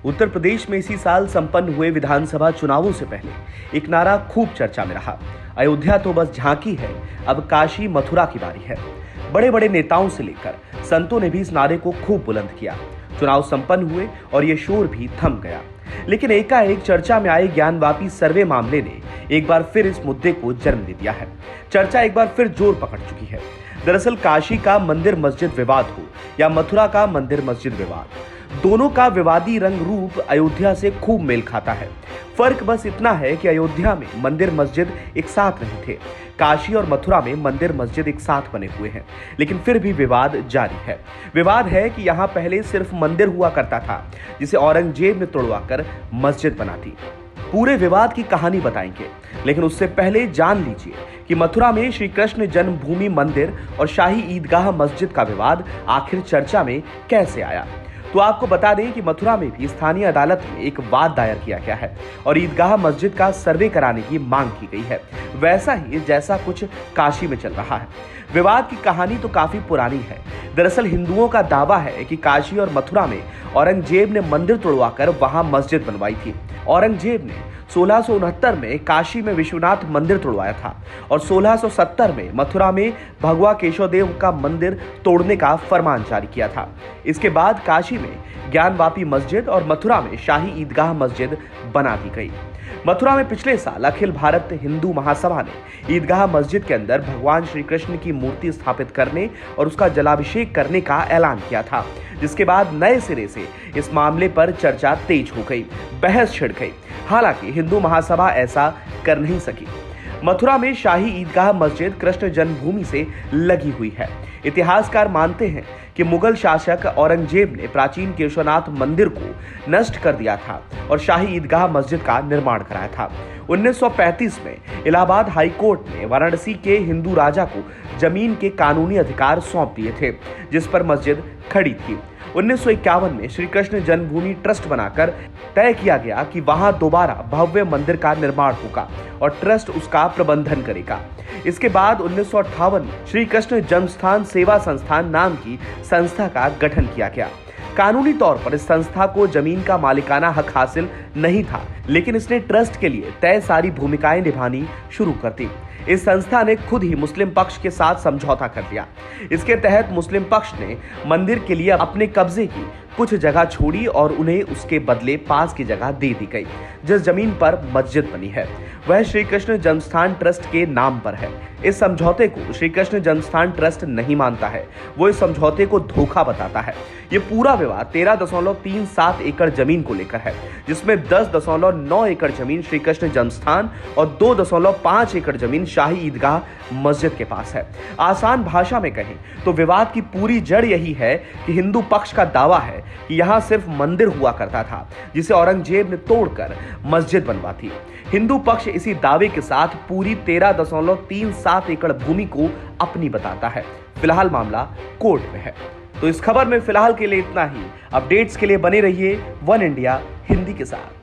उत्तर प्रदेश में इसी साल संपन्न हुए विधानसभा चुनावों से पहले एक नारा खूब चर्चा में रहा। अयोध्या तो बस झांकी है, अब काशी मथुरा की बारी है। बड़े बड़े नेताओं से लेकर संतों ने भी इस नारे को खूब बुलंद किया। चुनाव संपन्न हुए और ये शोर भी थम गया। लेकिन एकाएक चर्चा में आए ज्ञानवापी सर्वे मामले ने एक बार फिर इस मुद्दे को जन्म दे दिया है। चर्चा एक बार फिर जोर पकड़ चुकी है। दरअसल काशी का मंदिर मस्जिद विवाद हो या मथुरा का मंदिर मस्जिद विवाद, दोनों का विवादी रंग रूप अयोध्या से खूब मेल खाता है। फर्क बस इतना है कि अयोध्या में मंदिर मस्जिद एक साथ नहीं थे, काशी और मथुरा में मंदिर मस्जिद एक साथ बने हुए हैं, लेकिन फिर भी विवाद जारी है। विवाद है कि यहाँ पहले सिर्फ मंदिर हुआ करता था, जिसे औरंगजेब ने तोड़वाकर मस्जिद बना दी। पूरे विवाद की कहानी बताएंगे, लेकिन उससे पहले जान लीजिए कि मथुरा में श्री कृष्ण जन्मभूमि मंदिर और शाही ईदगाह मस्जिद का विवाद आखिर चर्चा में कैसे आया। तो आपको बता दें कि मथुरा में भी स्थानीय अदालत में एक वाद दायर किया गया है और ईदगाह मस्जिद का सर्वे कराने की मांग की गई है, वैसा ही जैसा कुछ काशी में चल रहा है। विवाद की कहानी तो काफी पुरानी है। दरअसल हिंदुओं का दावा है कि काशी और मथुरा में औरंगजेब ने मंदिर तोड़वाकर वहां मस्जिद बनवाई थी। औरंगजेब ने 1669 में काशी में विश्वनाथ मंदिर तोड़वाया था और 1670 में मथुरा में भगवा केशवदेव का मंदिर तोड़ने का फरमान जारी किया था। इसके बाद काशी में ज्ञानवापी मस्जिद और मथुरा में शाही ईदगाह मस्जिद बना दी गई। मथुरा में पिछले साल अखिल भारत हिंदू महासभा ने ईदगाह मस्जिद के अंदर भगवान श्री कृष्ण की मूर्ति स्थापित करने और उसका जलाभिषेक करने का ऐलान किया था, जिसके बाद नए सिरे से इस मामले पर चर्चा तेज हो गई, बहस छिड़ गई। हालांकि हिंदू महासभा ऐसा कर नहीं सकी। मथुरा में शाही ईदगाह मस्जिद कृष्ण जन्मभूमि से लगी हुई है। इतिहासकार मानते हैं कि मुगल शासक औरंगजेब ने प्राचीन केशवनाथ मंदिर को नष्ट कर दिया था और शाही ईदगाह मस्जिद का निर्माण कराया था। 1935 में इलाहाबाद हाई कोर्ट ने वाराणसी के हिंदू राजा को जमीन के कानूनी अधिकार सौंप दिए थे, जिस पर मस्जिद खड़ी थी। 1951 में श्री कृष्ण जन्मभूमि ट्रस्ट बनाकर तय किया गया कि वहां दोबारा भव्य मंदिर का निर्माण होगा और ट्रस्ट उसका प्रबंधन करेगा। इसके बाद 1958 में श्री कृष्ण जन्मस्थान सेवा संस्थान नाम की संस्था का गठन किया गया। कानूनी तौर पर इस संस्था को जमीन का मालिकाना हक हासिल नहीं था, लेकिन इसने ट्रस्ट के लिए तय सारी भूमिकाएं निभानी शुरू कर दी। इस संस्था ने खुद ही मुस्लिम पक्ष के साथ समझौता कर लिया। इसके तहत मुस्लिम पक्ष ने मंदिर के लिए अपने कब्जे की कुछ जगह छोड़ी और उन्हें उसके बदले पास की जगह दे दी गई। जिस जमीन पर मस्जिद बनी है वह श्री कृष्ण जन्मस्थान ट्रस्ट के नाम पर है। इस समझौते को श्री कृष्ण जन्मस्थान ट्रस्ट नहीं मानता है, वो इस समझौते को धोखा बताता है। ये पूरा विवाद 13.37 एकड़ जमीन को लेकर है, जिसमें 10.9 एकड़ जमीन श्री कृष्ण जन्मस्थान और 2.5 एकड़ जमीन शाही ईदगाह मस्जिद के पास है। आसान भाषा में कहें तो विवाद की पूरी जड़ यही है कि हिंदू पक्ष का दावा है कि यहां सिर्फ मंदिर हुआ करता था, जिसे औरंगजेब ने तोड़कर मस्जिद बनवा दी। हिंदू पक्ष इसी दावे के साथ पूरी 13.37 एकड़ भूमि को अपनी बताता है। फिलहाल मामला कोर्ट में है। तो इस खबर में फिलहाल के लिए इतना ही। अपडेट्स के लिए बने रहिए वन इंडिया हिंदी के साथ।